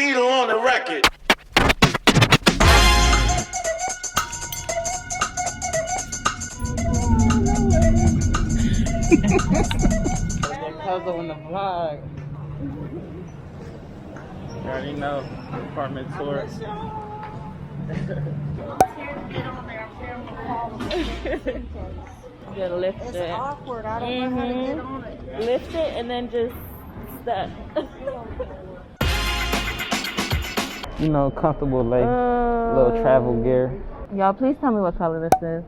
needle on the record. Puzzle in the vlog. You already know apartment tour. You gotta lift it. It's awkward. I don't know how to get on it. Lift it and then just step. You know, comfortable like little travel gear. Y'all, please tell me what color this is.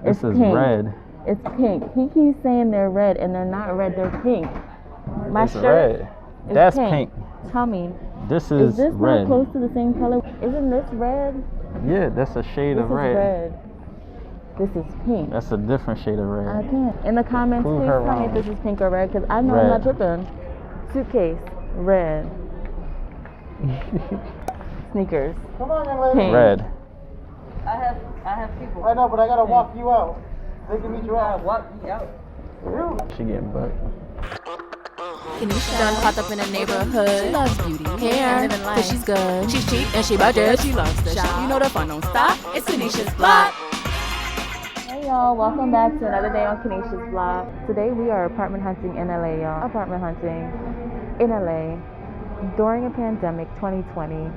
This is pink. red. It's pink. He keeps saying they're red, and they're not red. They're pink. My It's shirt red. is That's pink. pink. Tell me, This is is this red. not close to the same color? Isn't this red? Yeah, that's a shade This of is red. red. This is pink. That's a different shade of I red. can't. In the comments, Prove please her tell me if wrong. this is pink or red, because I know I'm Red. not tripping. Suitcase, red. Sneakers, Come on, young lady. pink. Red. I have people. I know, but I gotta walk you out. They can meet you out. Walk me out. She getting bucked. Keniesha done popped up in the neighborhood. She loves beauty, hair, cause she's good. She's cheap and she budget. She loves to shop. You know the fun don't stop. It's Keniesha's block. Hey y'all, welcome back to another day on Keniesha's vlog. Today we are apartment hunting in LA, y'all. Apartment hunting in LA during a pandemic, 2020.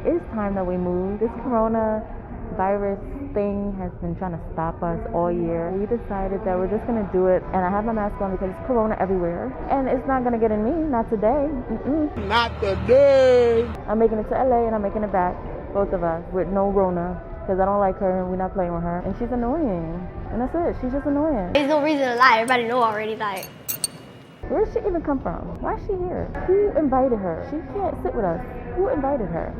It's time that we move. This coronavirus thing has been trying to stop us all year. We decided that we're just gonna do it, and I have my mask on because it's corona everywhere, and it's not gonna get in me, not today. Not today. I'm making it to LA and I'm making it back, both of us, with no Rona. Because I don't like her and we're not playing with her. And she's annoying. And that's it. She's just annoying. There's no reason to lie. Everybody know already. Like, Where did she even come from? Why is she here? Who invited her? She can't sit with us. Who invited her?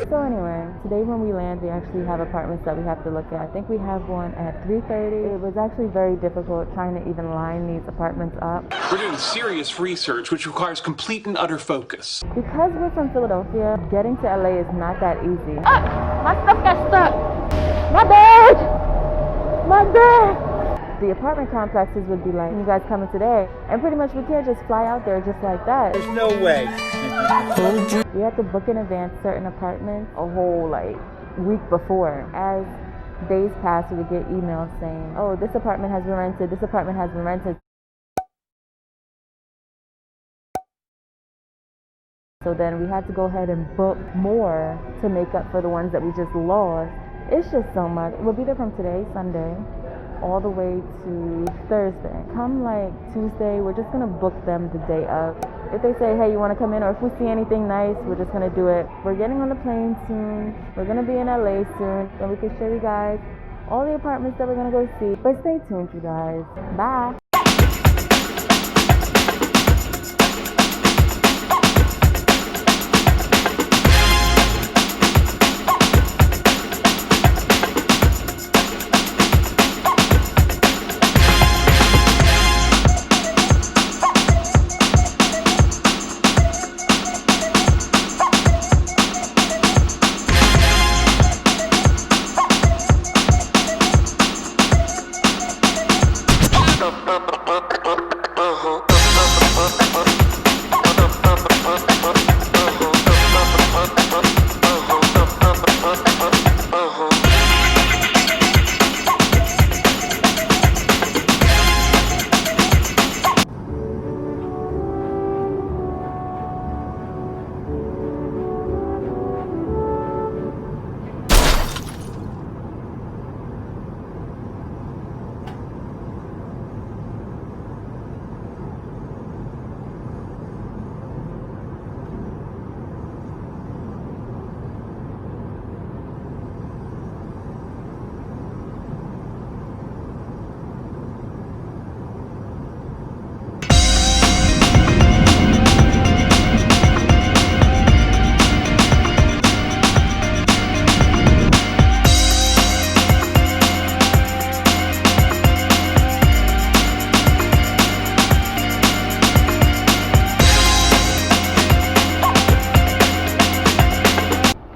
So anyway, today when we land, we actually have apartments that we have to look at. I think we have one at 3:30. It was actually very difficult trying to even line these apartments up. We're doing serious research, which requires complete and utter focus. Because we're from Philadelphia, getting to LA is not that easy. Ah! My stuff got stuck! My bag! My bag! The apartment complexes would be like, you guys coming today? And pretty much we can't just fly out there just like that. There's no way. We have to book in advance certain apartments a whole week before. As days pass, we would get emails saying, oh, this apartment has been rented, this apartment has been rented. So then we had to go ahead and book more to make up for the ones that we just lost. It's just so much. We'll be there from today, Sunday, all the way to Thursday. Come Tuesday, we're just gonna book them the day of. If they say, hey, you wanna come in, or if we see anything nice, we're just gonna do it. We're getting on the plane soon. We're gonna be in LA soon. Then we can show you guys all the apartments that we're gonna go see. But stay tuned, you guys. Bye.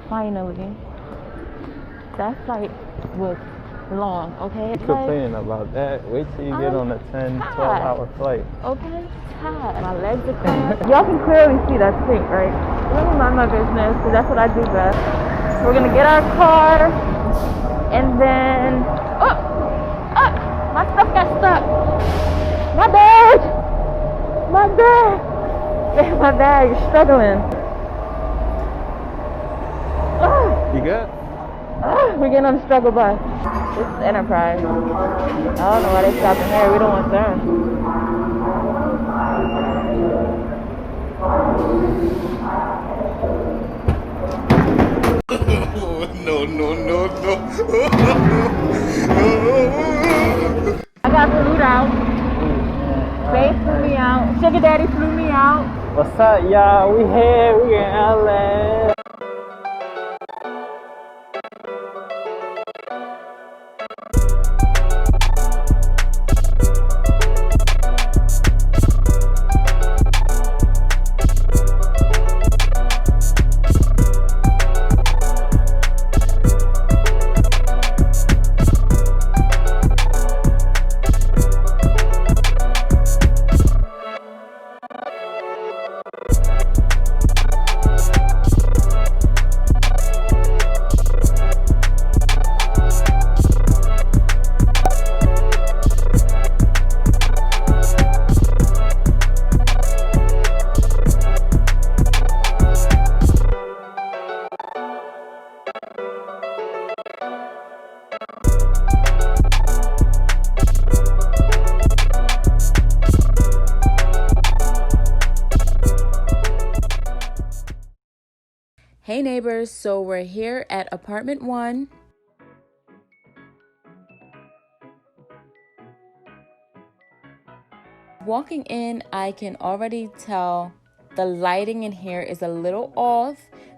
Finally, that flight was long, okay? You complaining about that? Wait till you get on a 10, 12-hour flight. Okay, tired. My legs are cramped. Y'all can clearly see that's pink, right? Let me mind my business, because that's what I do best. We're gonna get our car, and then, my stuff got stuck. My bag, my bag is struggling. You good? We're getting on the struggle bus. This is Enterprise. I don't know why they stopping here. We don't want them. No. I got flued out. Babe flew me out. Sugar Daddy flew me out. What's up, y'all? We here. We in LA. Hey neighbors, so we're here at apartment 1. Walking in, I can already tell the lighting in here is a little off.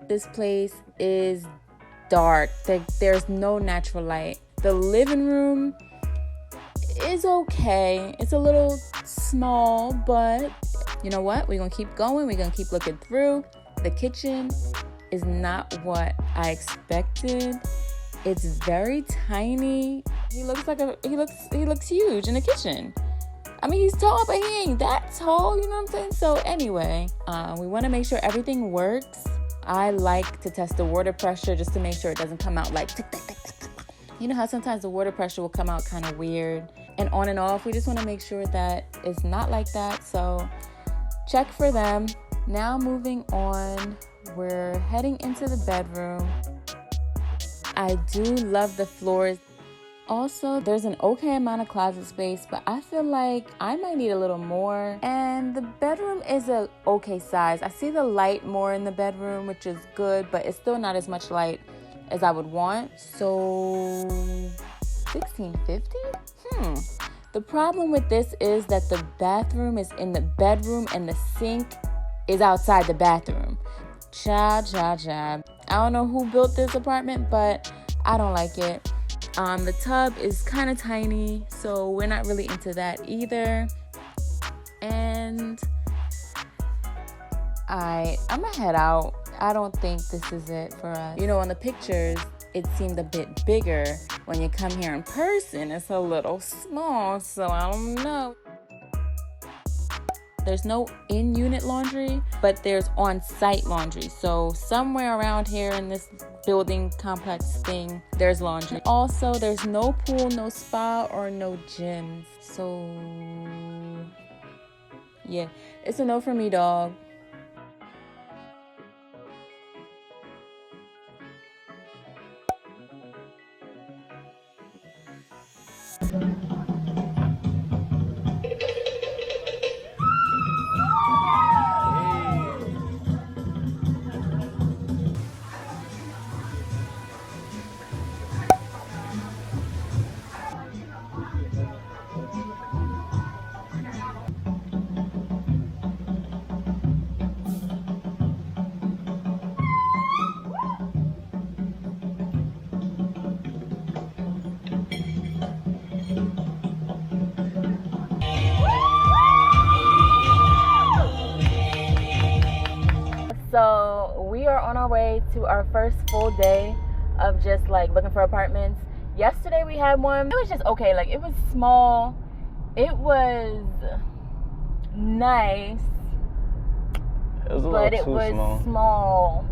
This place is dark. There's no natural light. The living room is okay. It's a little small, but you know what? We're gonna keep going. We're gonna keep looking through. The kitchen is not what I expected. It's very tiny. He looks huge in the kitchen. I mean, he's tall, but he ain't that tall, you know what I'm saying? So anyway, we want to make sure everything works. I like to test the water pressure just to make sure it doesn't come out like tick, tick, tick, tick, tick. You know how sometimes the water pressure will come out kind of weird and on and off. We just want to make sure that it's not like that. So check for them. Now moving on, we're heading into the bedroom. I do love the floors. Also, there's an okay amount of closet space, but I feel like I might need a little more. And the bedroom is a okay size. I see the light more in the bedroom, which is good, but it's still not as much light as I would want. So, $1,650? The problem with this is that the bathroom is in the bedroom and the sink is outside the bathroom. Child. I don't know who built this apartment, but I don't like it. The tub is kind of tiny, so we're not really into that either. And I'm gonna head out. I don't think this is it for us. You know, on the pictures, it seemed a bit bigger. When you come here in person, it's a little small, so I don't know. There's no in-unit laundry, but there's on-site laundry. So somewhere around here in this building complex thing, there's laundry. Also, there's no pool, no spa, or no gyms. So, yeah, it's a no for me, dog. So we are on our way to our first full day of just like looking for apartments. Yesterday we had one. It was just okay. Like, it was small. It was nice. It was a but little it too was small. small.